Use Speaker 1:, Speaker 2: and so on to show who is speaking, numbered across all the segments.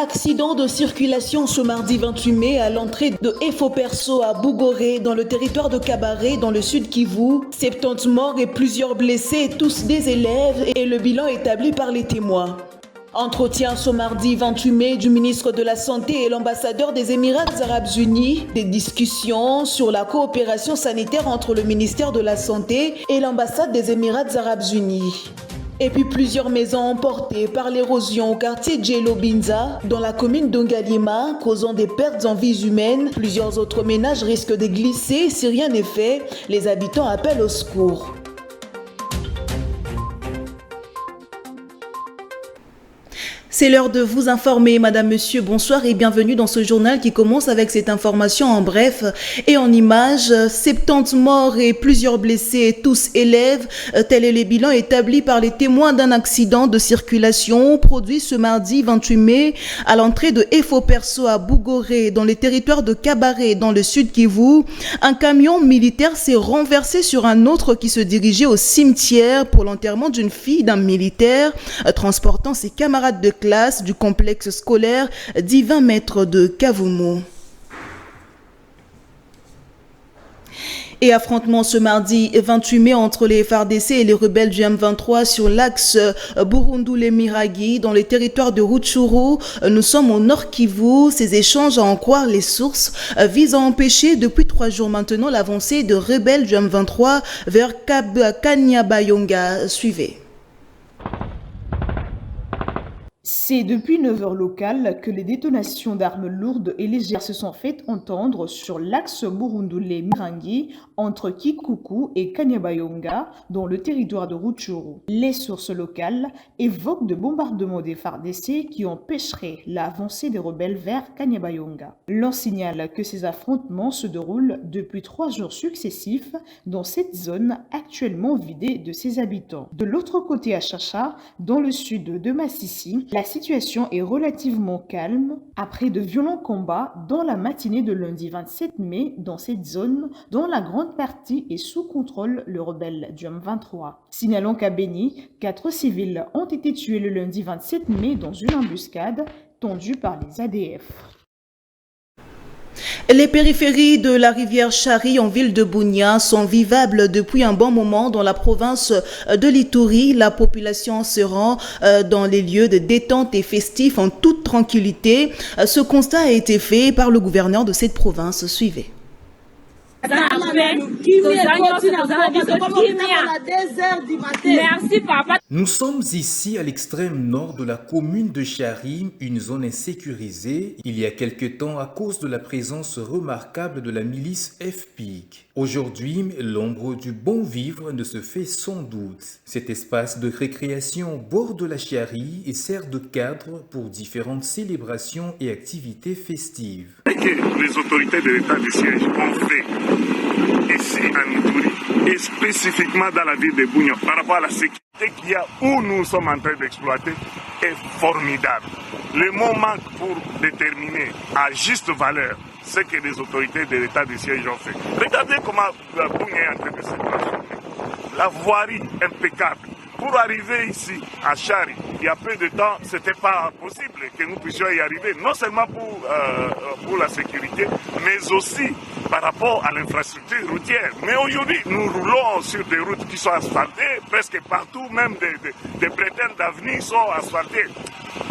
Speaker 1: Accident de circulation ce mardi 28 mai à l'entrée de Efo Perso à Bougoré dans le territoire de Kabaré dans le sud Kivu. 70 morts et plusieurs blessés, tous des élèves et le bilan établi par les témoins. Entretien ce mardi 28 mai du ministre de la Santé et l'ambassadeur des Émirats arabes unis. Des discussions sur la coopération sanitaire entre le ministère de la Santé et l'ambassade des Émirats arabes unis. Et puis plusieurs maisons emportées par l'érosion au quartier Djelo Binza, dans la commune d'Ongalima, causant des pertes en vies humaines. Plusieurs autres ménages risquent de glisser. Si rien n'est fait, les habitants appellent au secours. C'est l'heure de vous informer, madame, monsieur, bonsoir et bienvenue dans ce journal qui commence avec cette information en bref et en images. 70 morts et plusieurs blessés, tous élèves. Tel est le bilan établi par les témoins d'un accident de circulation produit ce mardi 28 mai à l'entrée de Efo Perso à Bougoré, dans les territoires de Kabaré, dans le sud Kivu. Un camion militaire s'est renversé sur un autre qui se dirigeait au cimetière pour l'enterrement d'une fille d'un militaire transportant ses camarades de classe du complexe scolaire dit 20 mètres de Kavumu. Et affrontement ce mardi 28 mai entre les FARDC et les rebelles du M23 sur l'axe Burundule-Miragi dans les territoires de Rutshuru. Nous sommes au Nord Kivu. Ces échanges, à en croire les sources, visent à empêcher depuis 3 jours maintenant l'avancée de rebelles du M23 vers Kanyabayonga. Suivez.
Speaker 2: C'est depuis 9h locales que les détonations d'armes lourdes et légères se sont faites entendre sur l'axe Burundule-Mirangi entre Kikuku et Kanyabayonga dans le territoire de Rutshuru. Les sources locales évoquent de bombardements des FARDC qui empêcheraient l'avancée des rebelles vers Kanyabayonga. L'on signale que ces affrontements se déroulent depuis 3 jours successifs dans cette zone actuellement vidée de ses habitants. De l'autre côté à Chacha, dans le sud de Massissi, la situation est relativement calme après de violents combats dans la matinée de lundi 27 mai dans cette zone dont la grande partie est sous contrôle le rebelle du M23. Signalons qu'à Beni, 4 civils ont été tués le lundi 27 mai dans une embuscade tendue par les ADF.
Speaker 1: Les périphéries de la rivière Chari en ville de Bunia sont vivables depuis un bon moment dans la province de l'Ituri. La population se rend dans les lieux de détente et festifs en toute tranquillité. Ce constat a été fait par le gouverneur de cette province. Suivez.
Speaker 3: Nous sommes ici à l'extrême nord de la commune de Chari, une zone insécurisée il y a quelque temps à cause de la présence remarquable de la milice FPIC. Aujourd'hui, l'ombre du bon vivre ne se fait sans doute. Cet espace de récréation borde la Chari et sert de cadre pour différentes célébrations et activités festives.
Speaker 4: Les autorités de l'État du siège ont fait ici à Ituri et spécifiquement dans la ville de Bunia par rapport à la sécurité qu'il y a où nous sommes en train d'exploiter est formidable. Le mot manque pour déterminer à juste valeur ce que les autorités de l'État du siège ont fait. Regardez comment Bunia est en train de se transformer. La voirie impeccable. Pour arriver ici, à Chari, il y a peu de temps, ce n'était pas possible que nous puissions y arriver, non seulement pour la sécurité, mais aussi par rapport à l'infrastructure routière. Mais aujourd'hui, nous roulons sur des routes qui sont asphaltées, presque partout, même des bretelles d'avenir sont asphaltées.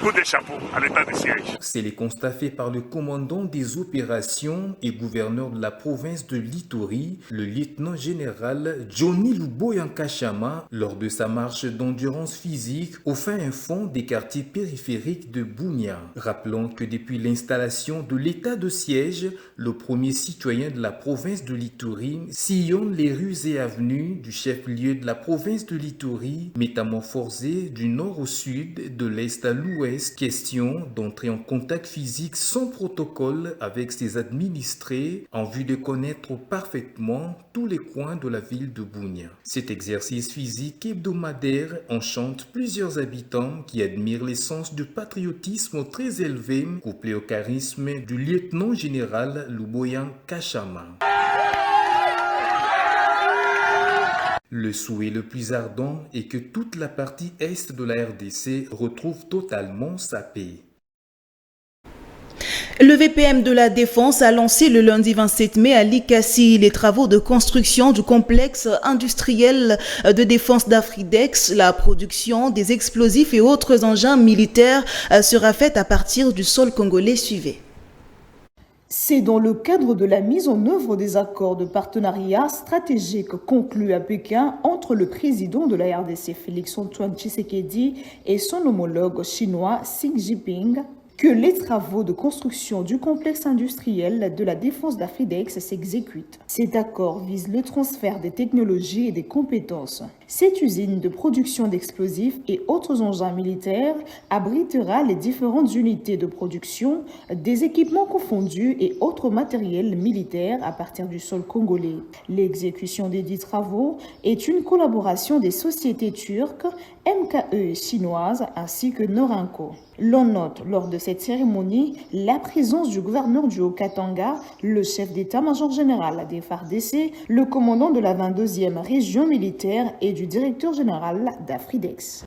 Speaker 4: Coup de chapeau à l'état de siège.
Speaker 3: C'est les constats faits par le commandant des opérations et gouverneur de la province de l'Ituri, le lieutenant-général Johnny Luboyankashama, lors de sa marche d'endurance physique au fin fond des quartiers périphériques de Bunia. Rappelons que depuis l'installation de l'état de siège, le premier citoyen de la province de l'Ituri sillonne les rues et avenues du chef-lieu de la province de l'Ituri, métamorphosé du nord au sud, de l'est à l'ouest, question d'entrer en contact physique sans protocole avec ses administrés en vue de connaître parfaitement tous les coins de la ville de Bunia. Cet exercice physique hebdomadaire enchante plusieurs habitants qui admirent l'essence du patriotisme très élevé couplé au charisme du lieutenant-général Luboyankashama. Le souhait le plus ardent est que toute la partie est de la RDC retrouve totalement sa paix.
Speaker 1: Le VPM de la Défense a lancé le lundi 27 mai à Likassi les travaux de construction du complexe industriel de défense d'Afridex. La production des explosifs et autres engins militaires sera faite à partir du sol congolais. Suivez.
Speaker 2: C'est dans le cadre de la mise en œuvre des accords de partenariat stratégique conclus à Pékin entre le président de la RDC Félix-Antoine Tshisekedi et son homologue chinois Xi Jinping que les travaux de construction du complexe industriel de la défense d'Afridex s'exécutent. Cet accord vise le transfert des technologies et des compétences. Cette usine de production d'explosifs et autres engins militaires abritera les différentes unités de production, des équipements confondus et autres matériels militaires à partir du sol congolais. L'exécution des dits travaux est une collaboration des sociétés turques, MKE et chinoises ainsi que Norinco. L'on note lors de cette cérémonie la présence du gouverneur du Haut-Katanga, le chef d'état-major général des FARDC, le commandant de la 22e région militaire et du directeur général d'Afridex.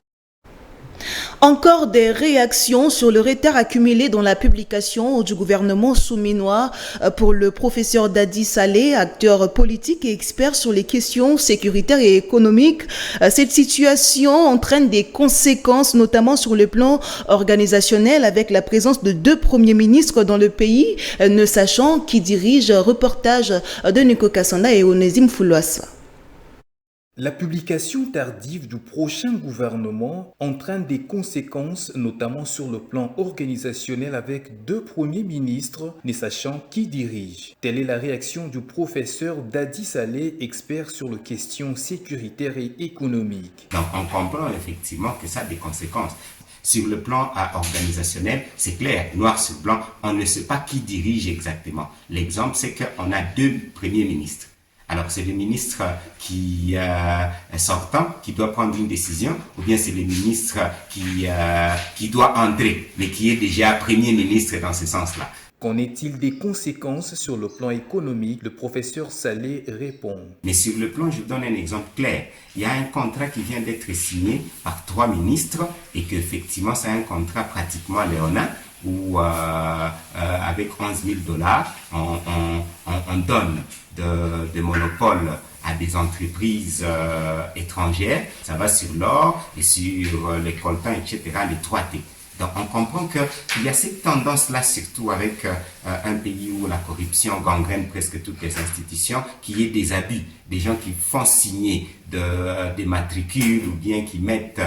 Speaker 1: Encore des réactions sur le retard accumulé dans la publication du gouvernement souminois pour le professeur Dadi Saleh, acteur politique et expert sur les questions sécuritaires et économiques. Cette situation entraîne des conséquences, notamment sur le plan organisationnel, avec la présence de 2 premiers ministres dans le pays, ne sachant qui dirige. Reportage de Nico Kassanda et Onésime Fouloassa.
Speaker 3: La publication tardive du prochain gouvernement entraîne des conséquences, notamment sur le plan organisationnel avec 2 premiers ministres, ne sachant qui dirige. Telle est la réaction du professeur Dadi Saleh, expert sur les questions sécuritaires et économiques.
Speaker 5: Donc on comprend effectivement que ça a des conséquences. Sur le plan organisationnel, c'est clair, noir sur blanc, on ne sait pas qui dirige exactement. L'exemple, c'est qu'on a 2 premiers ministres. Alors, c'est le ministre qui est sortant, qui doit prendre une décision, ou bien c'est le ministre qui doit entrer, mais qui est déjà premier ministre dans ce sens-là.
Speaker 3: Qu'en est-il des conséquences sur le plan économique? Le professeur Saleh répond.
Speaker 5: Mais sur le plan, je vous donne un exemple clair. Il y a un contrat qui vient d'être signé par 3 ministres et qu'effectivement, c'est un contrat pratiquement léonin où avec 11 000 $, on donne de monopoles à des entreprises étrangères. Ça va sur l'or et sur les coltans, etc., les 3T. Donc on comprend qu'il y a cette tendance-là, surtout avec un pays où la corruption gangrène presque toutes les institutions, qui est des abus, des gens qui font signer des matricules ou bien qui mettent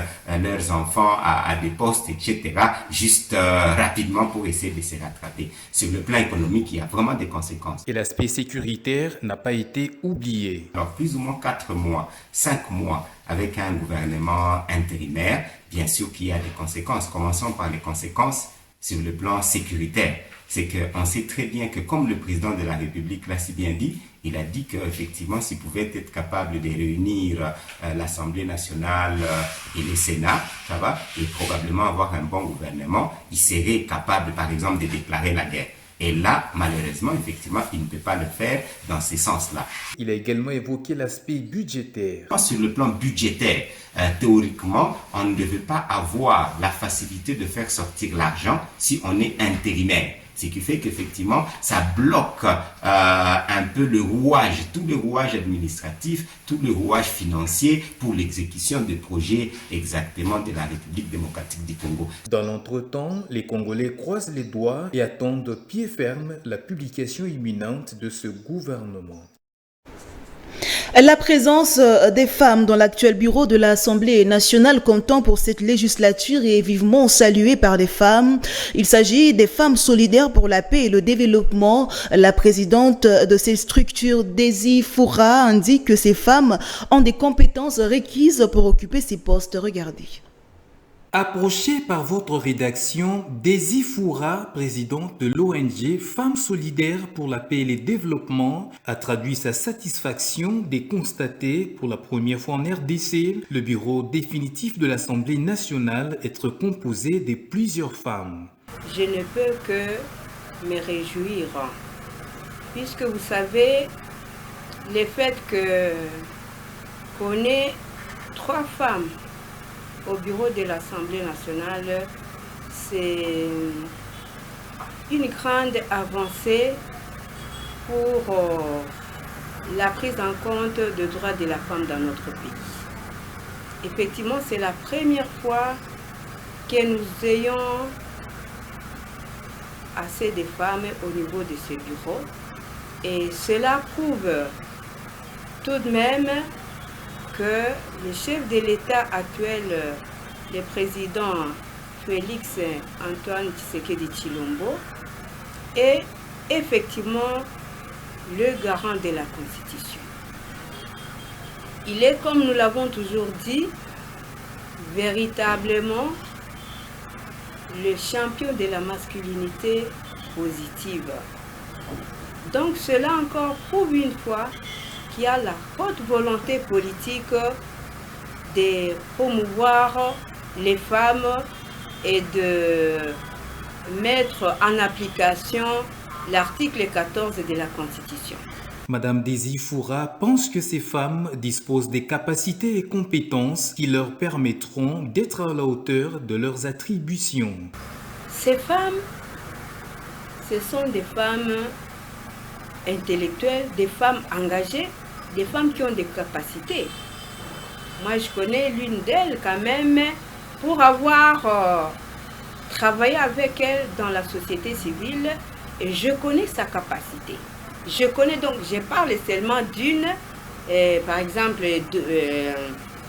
Speaker 5: leurs enfants à des postes, etc., juste rapidement pour essayer de se rattraper. Sur le plan économique, il y a vraiment des conséquences.
Speaker 3: Et l'aspect sécuritaire n'a pas été oublié.
Speaker 5: Alors plus ou moins 4 mois, 5 mois avec un gouvernement intérimaire, bien sûr qu'il y a des conséquences. Commençons par les conséquences sur le plan sécuritaire. C'est qu'on sait très bien que comme le président de la République l'a si bien dit, il a dit qu'effectivement, s'il pouvait être capable de réunir l'Assemblée nationale et le Sénat, ça va, et probablement avoir un bon gouvernement, il serait capable, par exemple, de déclarer la guerre. Et là, malheureusement, effectivement, il ne peut pas le faire dans ce sens-là.
Speaker 3: Il a également évoqué l'aspect budgétaire.
Speaker 5: Sur le plan budgétaire, théoriquement, on ne devait pas avoir la facilité de faire sortir l'argent si on est intérimaire. Ce qui fait qu'effectivement, ça bloque un peu le rouage, tout le rouage administratif, tout le rouage financier pour l'exécution des projets exactement de la République démocratique du Congo.
Speaker 3: Dans l'entretemps, les Congolais croisent les doigts et attendent pied ferme la publication imminente de ce gouvernement.
Speaker 1: La présence des femmes dans l'actuel bureau de l'Assemblée nationale comptant pour cette législature est vivement saluée par les femmes. Il s'agit des femmes solidaires pour la paix et le développement. La présidente de ces structures, Daisy Foura, indique que ces femmes ont des compétences requises pour occuper ces postes. Regardez.
Speaker 3: Approchée par votre rédaction, Daisy Foura, présidente de l'ONG Femmes Solidaires pour la Paix et le Développement, a traduit sa satisfaction de constater pour la première fois en RDC le bureau définitif de l'Assemblée nationale être composé de plusieurs femmes.
Speaker 6: Je ne peux que me réjouir, puisque vous savez, le fait qu'on ait 3 femmes au bureau de l'Assemblée nationale, une grande avancée pour la prise en compte des droits de la femme dans notre pays. Effectivement, c'est la première fois que nous ayons assez de femmes au niveau de ce bureau. Et cela prouve tout de même que le chef de l'État actuel, le président Félix Antoine Tshisekedi Tshilombo, est effectivement le garant de la Constitution. Il est, comme nous l'avons toujours dit, véritablement le champion de la masculinité positive. Donc cela encore prouve une fois qu'il y a la haute volonté politique de promouvoir les femmes et de mettre en application l'article 14 de la Constitution.
Speaker 3: Madame Désy Foura pense que ces femmes disposent des capacités et compétences qui leur permettront d'être à la hauteur de leurs attributions.
Speaker 6: Ces femmes, ce sont des femmes intellectuelles, des femmes engagées, des femmes qui ont des capacités. Moi, je connais l'une d'elles quand même pour avoir travaillé avec elle dans la société civile et je connais sa capacité. Je connais donc, je parle seulement d'une, par exemple,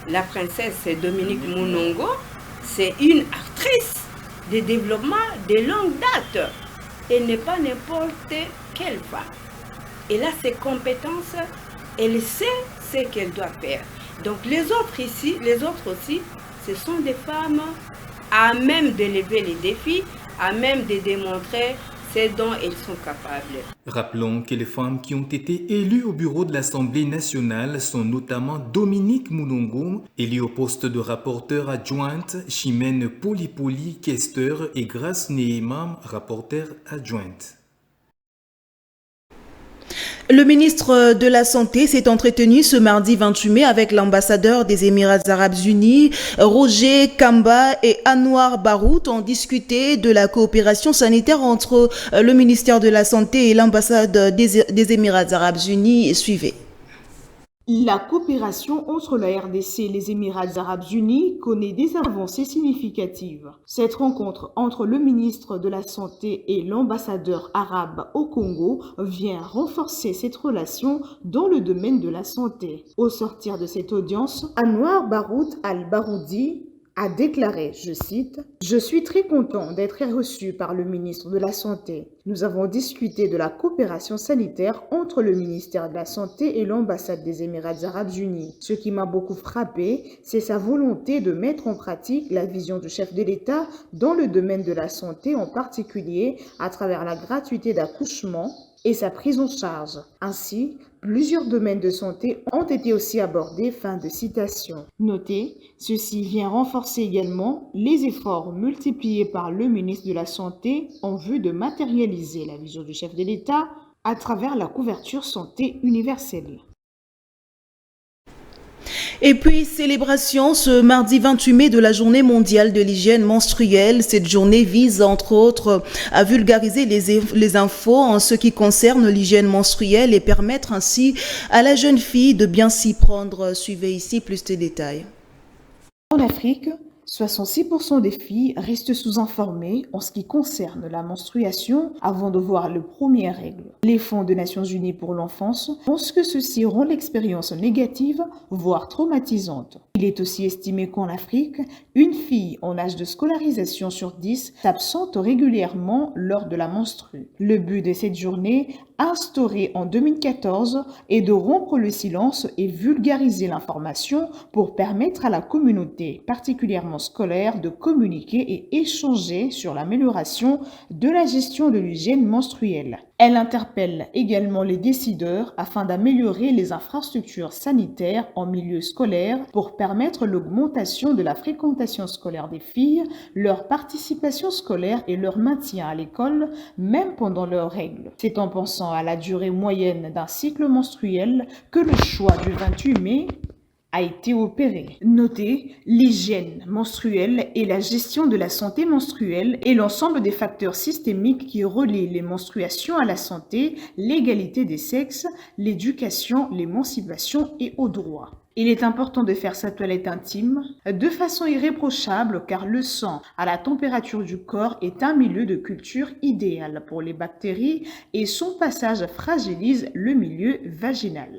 Speaker 6: la princesse Dominique Munongo, c'est une actrice de développement de longue date. Elle n'est pas n'importe quelle femme. Elle a ses compétences, elle sait ce qu'elle doit faire. Donc les autres ici, les autres aussi, ce sont des femmes à même de lever les défis, à même de démontrer ce dont elles sont capables.
Speaker 3: Rappelons que les femmes qui ont été élues au bureau de l'Assemblée nationale sont notamment Dominique Munongo, élue au poste de rapporteure adjointe, Chimène Polipoli, questeur et Grace Nehema, rapporteure adjointe.
Speaker 1: Le ministre de la Santé s'est entretenu ce mardi 28 mai avec l'ambassadeur des Émirats arabes unis, Roger Kamba, et Anouar Barout ont discuté de la coopération sanitaire entre le ministère de la Santé et l'ambassade des Émirats arabes unis. Suivez.
Speaker 2: La coopération entre la RDC et les Émirats arabes unis connaît des avancées significatives. Cette rencontre entre le ministre de la Santé et l'ambassadeur arabe au Congo vient renforcer cette relation dans le domaine de la santé. Au sortir de cette audience, Anouar Barout al-Baroudi a déclaré, je cite, « Je suis très content d'être reçu par le ministre de la Santé. Nous avons discuté de la coopération sanitaire entre le ministère de la Santé et l'ambassade des Émirats arabes unis. Ce qui m'a beaucoup frappé, c'est sa volonté de mettre en pratique la vision du chef de l'État dans le domaine de la santé, en particulier à travers la gratuité d'accouchement et sa prise en charge. Ainsi, plusieurs domaines de santé ont été aussi abordés. » Fin de citation. Notez, ceci vient renforcer également les efforts multipliés par le ministre de la Santé en vue de matérialiser la vision du chef de l'État à travers la couverture santé universelle.
Speaker 1: Et puis, célébration ce mardi 28 mai de la journée mondiale de l'hygiène menstruelle. Cette journée vise, entre autres, à vulgariser les infos en ce qui concerne l'hygiène menstruelle et permettre ainsi à la jeune fille de bien s'y prendre. Suivez ici plus de détails.
Speaker 2: En Afrique, 66% des filles restent sous-informées en ce qui concerne la menstruation avant de voir les premières règles. Les fonds des Nations Unies pour l'enfance pensent que ceci rend l'expérience négative, voire traumatisante. Il est aussi estimé qu'en Afrique, une fille en âge de scolarisation sur 10 s'absente régulièrement lors de la menstrue. Le but de cette journée, instaurée en 2014, est de rompre le silence et vulgariser l'information pour permettre à la communauté, particulièrement scolaire, de communiquer et échanger sur l'amélioration de la gestion de l'hygiène menstruelle. Elle interpelle également les décideurs afin d'améliorer les infrastructures sanitaires en milieu scolaire pour permettre l'augmentation de la fréquentation scolaire des filles, leur participation scolaire et leur maintien à l'école, même pendant leurs règles. C'est en pensant à la durée moyenne d'un cycle menstruel que le choix du 28 mai a été opéré. Notez, l'hygiène menstruelle et la gestion de la santé menstruelle et l'ensemble des facteurs systémiques qui relient les menstruations à la santé, l'égalité des sexes, l'éducation, l'émancipation et aux droits. Il est important de faire sa toilette intime de façon irréprochable car le sang à la température du corps est un milieu de culture idéal pour les bactéries et son passage fragilise le milieu vaginal.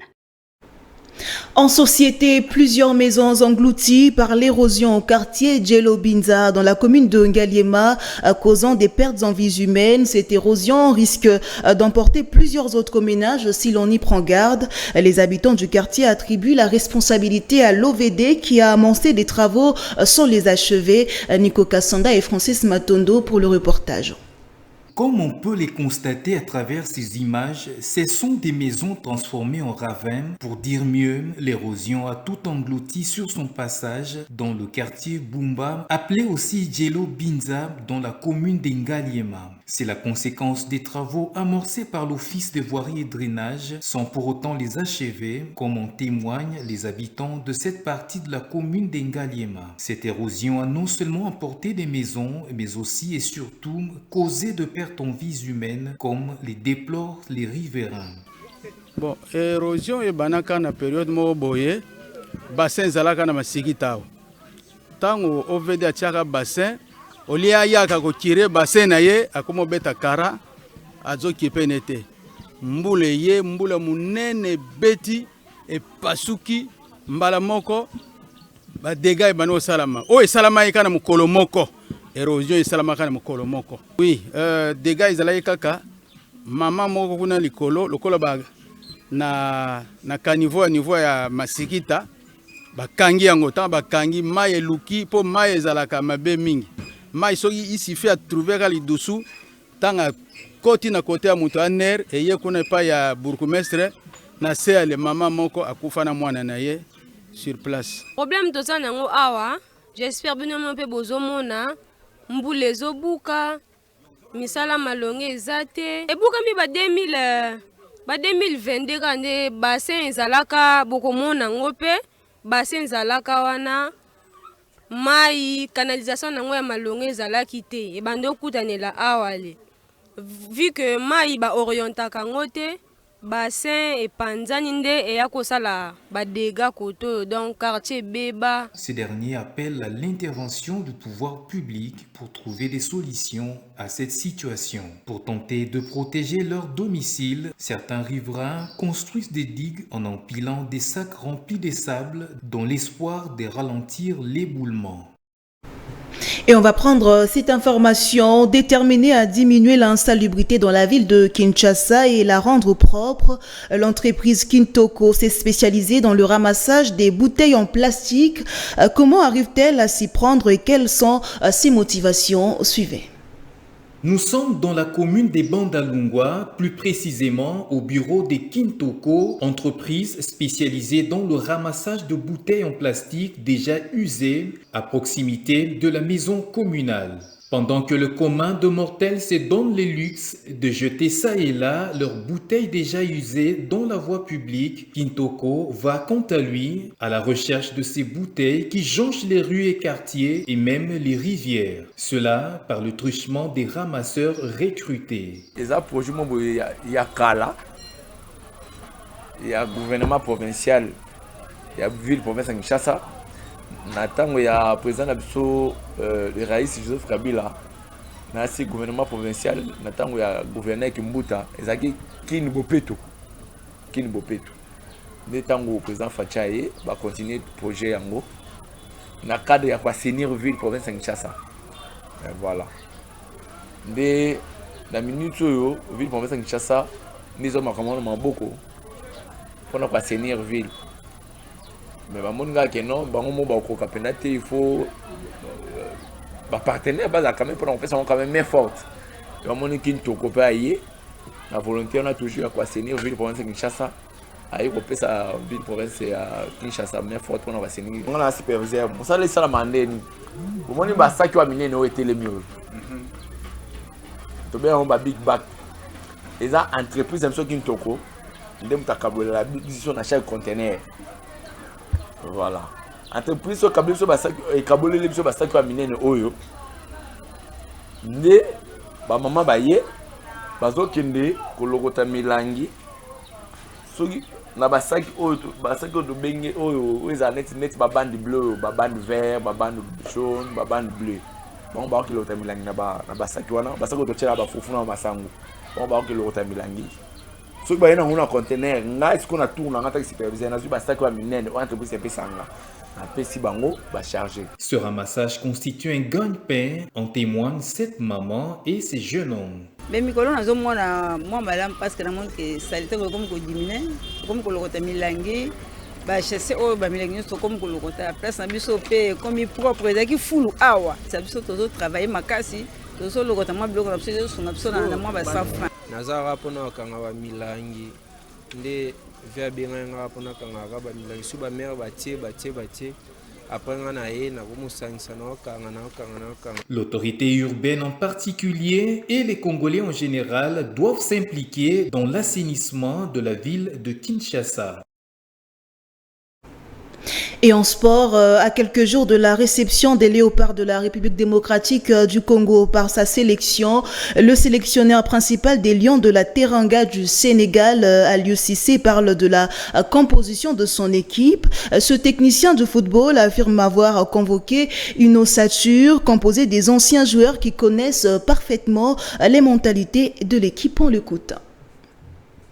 Speaker 1: En société, plusieurs maisons englouties par l'érosion au quartier Djelo Binza dans la commune de Ngaliema, causant des pertes en vies humaines. Cette érosion risque d'emporter plusieurs autres ménages si l'on y prend garde. Les habitants du quartier attribuent la responsabilité à l'OVD qui a amorcé des travaux sans les achever. Nico Kassanda et Francis Matondo pour le reportage.
Speaker 3: Comme on peut les constater à travers ces images, ce sont des maisons transformées en ravins. Pour dire mieux, l'érosion a tout englouti sur son passage dans le quartier Bumba, appelé aussi Djelo Binza, dans la commune d'Ngaliema. C'est la conséquence des travaux amorcés par l'Office de voirie et drainage, sans pour autant les achever, comme en témoignent les habitants de cette partie de la commune d'Ngaliema. Cette érosion a non seulement emporté des maisons, mais aussi et surtout causé de pertes en vies humaines, comme les déplorent les riverains.
Speaker 7: Bon, érosion et banaka na période mo boye, bassin zalaka na masikitao. Tango OVD atiaka bassin, olia yaka ko tire bassin na ye akomo beta kara azo kipenete. Mbule ye mbula munene beti e pasuki mbala moko ba dega e bano salama. O e salama e kana mukolo moko. Érosion et salamaka na mukolo moko. Oui, dégâts izalayi kaka mama moko kuna likolo ba na kanivo niveau ya masikita bakangi yango ta bakangi mai eluki po mai ezalaka mabe mingi. Mai soki isifi a trouver ka lidusu tanga koti na kote ya muto aner eye kuna pa ya bourgmestre na se le mama moko akufa na mwana na ye sur place.
Speaker 8: Problème to ça nango awa, j'espère bien mon pe bozomona. Mbule zobuka misala malonge ezate ebuka mi ba 2022 kande bassin ezalaka bokomona ngope bassin ezalaka wana mai canalisation nango ya malonge ezalaki te ebando kutanela awale vu que mai ba orientaka ngote bassin et panzani nde eya kosala ba dégâts koto donc quartier beba.
Speaker 3: Ces derniers appellent à l'intervention du pouvoir public pour trouver des solutions à cette situation. Pour tenter de protéger leur domicile, certains riverains construisent des digues en empilant des sacs remplis de sable dans l'espoir de ralentir l'éboulement.
Speaker 1: Et on va prendre cette information déterminée à diminuer l'insalubrité dans la ville de Kinshasa et la rendre propre. L'entreprise Kintoko s'est spécialisée dans le ramassage des bouteilles en plastique. Comment arrive-t-elle à s'y prendre et quelles sont ses motivations? Suivez.
Speaker 3: Nous sommes dans la commune des Bandalungwa, plus précisément au bureau des Kintoko, entreprise spécialisée dans le ramassage de bouteilles en plastique déjà usées à proximité de la maison communale. Pendant que le commun de mortels se donne le luxe de jeter ça et là leurs bouteilles déjà usées dans la voie publique, Kintoko va quant à lui à la recherche de ces bouteilles qui jonchent les rues et quartiers et même les rivières. Cela par le truchement des ramasseurs recrutés.
Speaker 9: Il y a Kala, il y a le gouvernement provincial, il y a la ville provinciale de Kinshasa. Natango ya président le Raïs Joseph Kabila na si gouvernement provincial natango ya gouverneur Kimbuta ezaki Kin Bopeto ne tango président Fachaye va continuer projet yango na cadre ya assainir ville province de Kinshasa. Voilà de la minute oyo ville province de Kinshasa nizo makamano maboko pour assainir ville. Mais il faut partenaire quand même pour faire quand même main forte. La volonté on a toujours à assainir ville province de Kinshasa. Aïe ko pesa ville province à Kinshasa main forte pour assainir. On a supervisé. On ça laisse la mandeni. Au moins ba ça qui va miner no était le mieux. To bien on ba big back. Les entreprises comme ça Kintoko, ndem ta kabula la décision à chaque conteneur. Voilà. Entreprise au Kabul et Kabul les biso basaki wa minene oyo. Nde ba mama baye bazo kende kolokota milangi. Soki na basaki oyo do benge oyo eza net ba bande bleu, ba bande vert, ba bande jaune, ba bande bleu. Bon ba kolokota milangi na basaki wana, basaki to tshela ba fufu na masango. Bon ba kolokota milangi. Soki ba yena ngona conteneur, nga est-ce qu'on a tout na ngata superviseur na zu basaki wa minene entreprise pesanga.
Speaker 3: Ce ramassage constitue un gagne-pain, en témoignent cette maman et ces jeunes hommes.
Speaker 10: Mais mikolo nazo mona moi madame parce que na mon que salité comme ko diminuer comme ko lokota milangi ba chasser o ba milangi so comme ko lokota place na biso pe comme propre ezaki fulu awa ça biso tozo travailler makasi tozo lokota ma bloko na biso so na biso na moi ba 100 francs
Speaker 11: nazara pona kanga ba milangi nde via benga nga pona kanga ba milangi su ba mère batie
Speaker 3: L'autorité urbaine en particulier et les Congolais en général doivent s'impliquer dans l'assainissement de la ville de Kinshasa.
Speaker 1: Et en sport, à quelques jours de la réception des Léopards de la République démocratique du Congo par sa sélection, le sélectionneur principal des Lions de la Teranga du Sénégal, Aliou Cissé, parle de la composition de son équipe. Ce technicien de football affirme avoir convoqué une ossature composée des anciens joueurs qui connaissent parfaitement les mentalités de l'équipe. On l'écoute.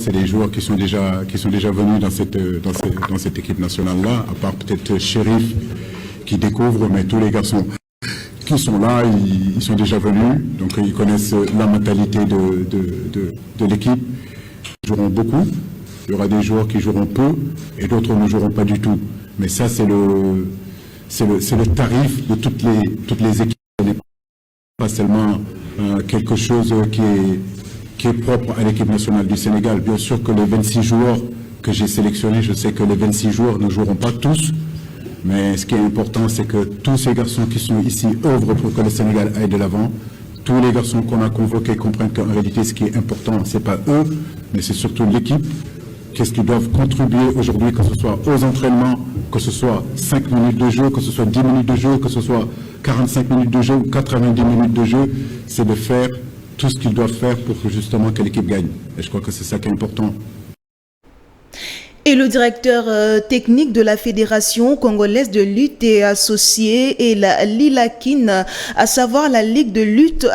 Speaker 12: C'est des joueurs qui sont déjà venus dans cette équipe nationale-là, à part peut-être Chérif qui découvre, mais tous les garçons qui sont là, ils sont déjà venus, donc ils connaissent la mentalité de l'équipe. Ils joueront beaucoup, il y aura des joueurs qui joueront peu et d'autres ne joueront pas du tout. Mais ça, c'est le tarif de toutes les équipes. Ce n'est pas seulement quelque chose qui est propre à l'équipe nationale du Sénégal. Bien sûr que les 26 joueurs que j'ai sélectionnés, je sais que les 26 joueurs ne joueront pas tous, mais ce qui est important, c'est que tous ces garçons qui sont ici œuvrent pour que le Sénégal aille de l'avant. Tous les garçons qu'on a convoqués comprennent qu'en réalité, ce qui est important, c'est pas eux, mais c'est surtout l'équipe. Qu'est-ce qu'ils doivent contribuer aujourd'hui, que ce soit aux entraînements, que ce soit 5 minutes de jeu, que ce soit 10 minutes de jeu, que ce soit 45 minutes de jeu ou 90 minutes de jeu, c'est de faire tout ce qu'ils doivent faire pour justement que l'équipe gagne. Et je crois que c'est ça qui est important.
Speaker 1: Et le directeur technique de la Fédération congolaise de lutte et associée et la LILAKIN, à savoir la Ligue de lutte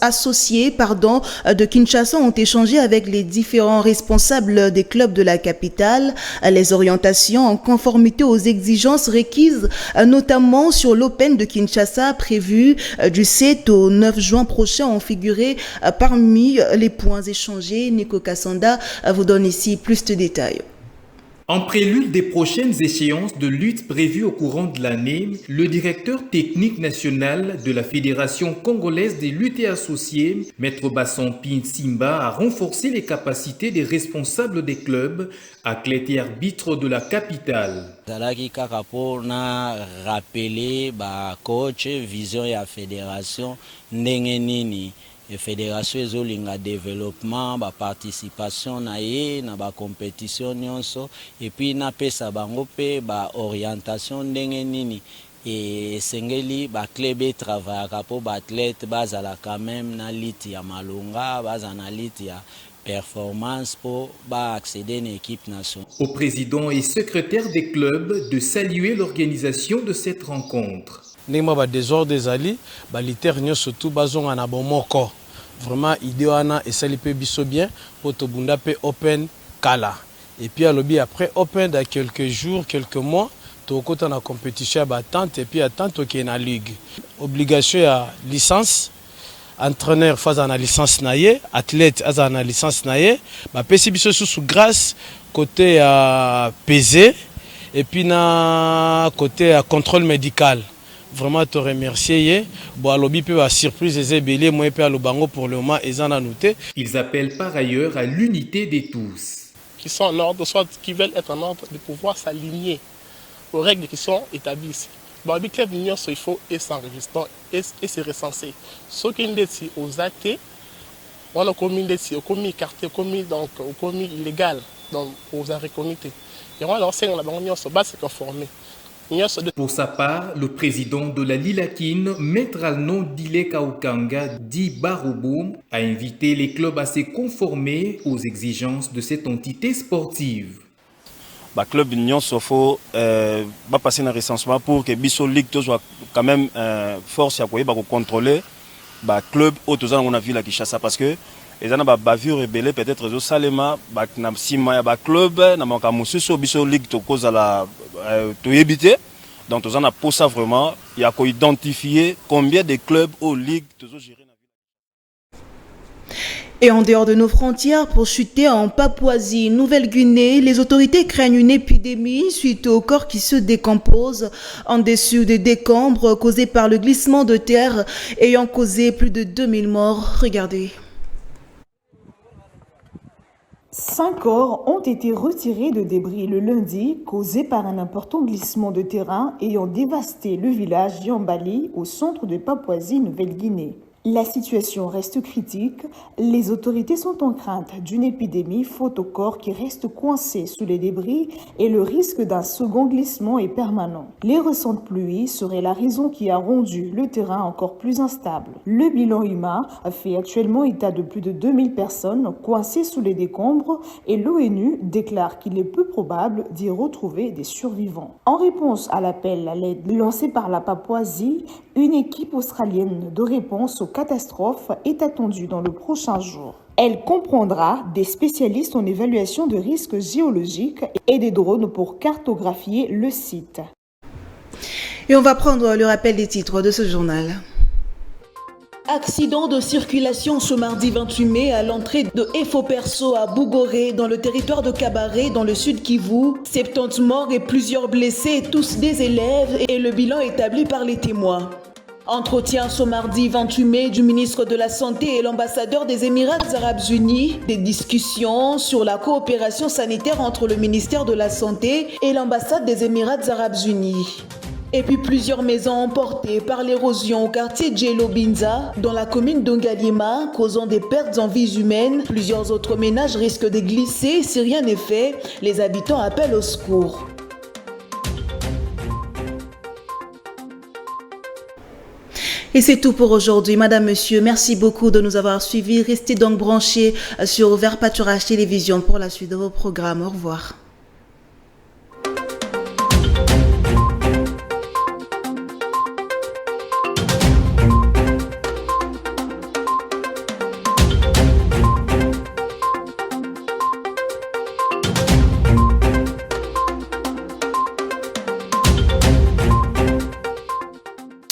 Speaker 1: associée de Kinshasa, ont échangé avec les différents responsables des clubs de la capitale. Les orientations en conformité aux exigences requises, notamment sur l'Open de Kinshasa prévu du 7 au 9 juin prochain, ont figuré parmi les points échangés. Nico Kassanda vous donne ici plus de détails.
Speaker 3: En prélude des prochaines échéances de lutte prévues au courant de l'année, le directeur technique national de la Fédération congolaise des luttes et associées, Maître Bassampi Simba, a renforcé les capacités des responsables des clubs, athlètes et arbitres de la capitale.
Speaker 13: Zalaki kaka pona rappeler ba coach vision ya fédération ndenge nini et fédération ezolinga développement ba participation na ye na ba compétition nyonso et puis na pesa bango pe ba orientation ndenge nini et sengeli ba club et travail po ba athlète bazala quand même na lit ya malonga bazana lit ya performance pour accéder à une équipe nationale.
Speaker 3: Au président et secrétaire des clubs de saluer l'organisation de cette rencontre.
Speaker 7: Nema ba désordre des alliés, ba liter surtout bazon na bomoko. Vraiment idée wana et sali pe biso bien pour to bunda pe open kala. Et puis à lobby après open dans quelques jours, quelques mois, to kota na compétition battante et puis attente qui est na ligue. Obligation à licence. Entraîneur face à la licence naie, athlète à la licence naie, bah pesi biso sous grâce côté pesé et puis na côté contrôle médical. Vraiment te remercier. Bon lobby peut surprise les ébélés moi pe lobango pour le moment ils en a noté.
Speaker 3: Ils appellent par ailleurs à l'unité des tous.
Speaker 14: Qui sont en ordre, soit qui veulent être en ordre de pouvoir s'aligner aux règles qui sont établies. Bon, le club d'union, il faut s'enregistrer et se recenser. Ce qui est aux athées, on a commis au commis quartier, donc au commis illégal, donc aux arrêts comités. Et on a lancé la union se base conformée.
Speaker 3: Pour sa part, le président de la Lilakine, Maître Alnon Dile Kaukanga dit Baroubou, a invité les clubs à se conformer aux exigences de cette entité sportive.
Speaker 15: Le club d'Union Sofo va passer un recensement pour que Bisso Ligue soit quand même force à contrôler le club autour on a vu la Kinshasa parce que les gens ont vu rebelle peut-être au Salema na sima ya club na manka mususu Bisso Ligue to cause à la to éviter donc on a pour ça vraiment il y a qu'à identifier combien de clubs aux ligues toujours gérer.
Speaker 1: Et en dehors de nos frontières, pour chuter en Papouasie, Nouvelle-Guinée, les autorités craignent une épidémie suite au corps qui se décompose en dessous des décombres causés par le glissement de terre ayant causé plus de 2000 morts. Regardez.
Speaker 2: 5 corps ont été retirés de débris le lundi, causés par un important glissement de terrain ayant dévasté le village Yambali au centre de Papouasie-Nouvelle-Guinée. La situation reste critique. Les autorités sont en crainte d'une épidémie faute aux corps qui restent coincés sous les débris et le risque d'un second glissement est permanent. Les récentes pluies seraient la raison qui a rendu le terrain encore plus instable. Le bilan humain fait actuellement état de plus de 2000 personnes coincées sous les décombres et l'ONU déclare qu'il est peu probable d'y retrouver des survivants. En réponse à l'appel à l'aide lancé par la Papouasie, une équipe australienne de réponse aux catastrophes est attendue dans le prochain jour. Elle comprendra des spécialistes en évaluation de risques géologiques et des drones pour cartographier le site.
Speaker 1: Et on va prendre le rappel des titres de ce journal. Accident de circulation ce mardi 28 mai à l'entrée de Efo Perso à Bougoré dans le territoire de Kabaré dans le sud Kivu. 70 morts et plusieurs blessés, tous des élèves et le bilan établi par les témoins. Entretien ce mardi 28 mai du ministre de la Santé et l'ambassadeur des Émirats Arabes Unis. Des discussions sur la coopération sanitaire entre le ministère de la Santé et l'ambassade des Émirats Arabes Unis. Et puis plusieurs maisons emportées par l'érosion au quartier Djelo Binza, dans la commune d'Ongalima, causant des pertes en vies humaines. Plusieurs autres ménages risquent de glisser. Si rien n'est fait, les habitants appellent au secours. Et c'est tout pour aujourd'hui. Madame, Monsieur, merci beaucoup de nous avoir suivis. Restez donc branchés sur Vert Pâturage Télévision pour la suite de vos programmes. Au revoir.